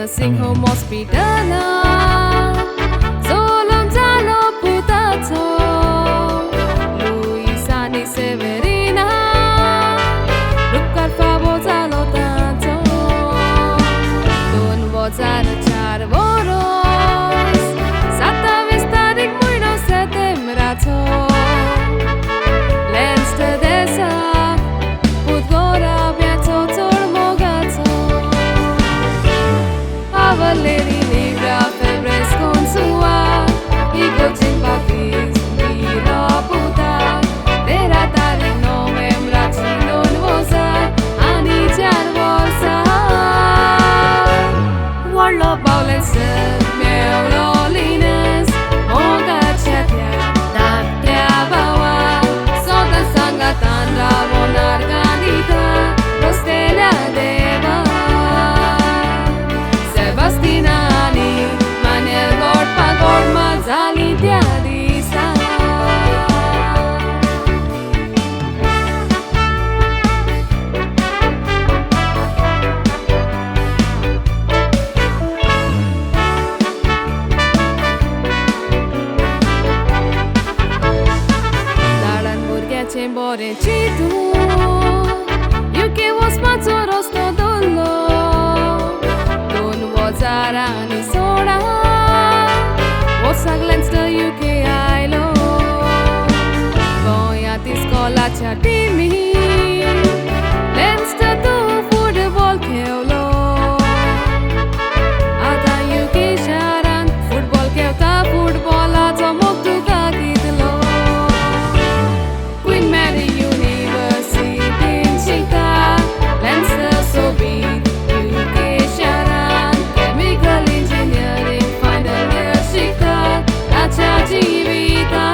nursing home hospital Solom jalo putacho Luisa ni Severina Rupkar favo jalo tacho Don bozar char boros 27 tarik महिना सेप्टेम्बर छ Lenstă de sac Put gora viață țor mogață Avaleri negra febres consua Igo cimpa fis Mira puta Tera tarik novembra Chilon vozar Ani char vozar World of violence Meu loneliness Moga chatea Datea bawa Soda sangatan Ravonar Gandita Rostelea deva Sebastinani Manel god pagod Mazali Tiadisa Ciembore citu UK was macho rosto dollo Don wozara ni soda Wosag Leinster UK ailo Voia ti scola chatimi Leinster tu football khelo Ada UK sharan football kheuta football acha moktu ka gitlo Queen Mary University Chita Leinster Sobit UK Sharan Chemical Engineering Final Year Chita Acha Jivita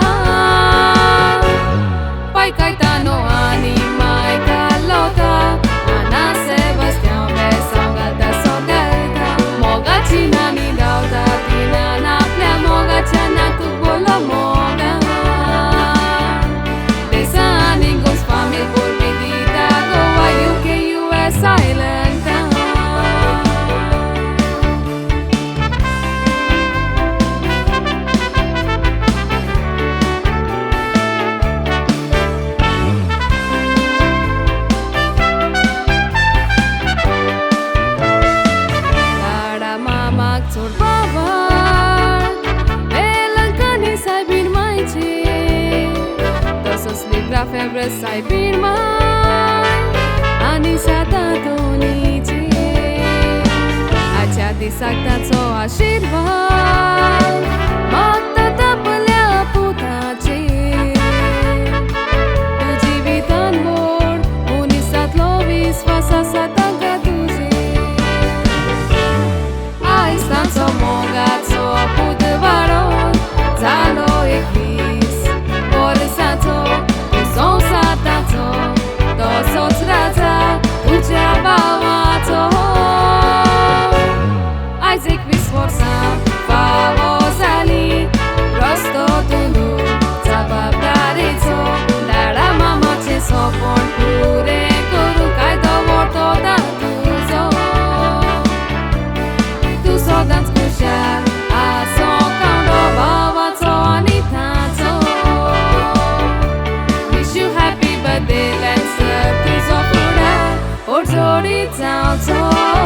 Pai Caetano Ani Mai Carlota Ana Sebastian Besanga da Sodelta Moga China Ni Dauda Tina Na Plea Moga Chana Tu Bola Moga Family por medida Goa UK US Island Lada mama chor baba Elankani Saibir maiche Tosos libra febre Saibir mai Ani sata donice Acea disacta țo așirvat Mata tapălea putace Tu jivitan vor Unisat lovis Fasa sata gatuze Ai stan țo mogat țo putvaron Zalo ekvis Borsato Są satato, to soc raza, ucia bałato Isaac Wisworsa, fawozali, prosto tundu, zababdarico Dara mama ce sopon, pure koru, kaj do vorto da tuzo Tu so dan skušar, a so kaundo bawaco anitaco birthday Leinster, please offer that or Jody Town.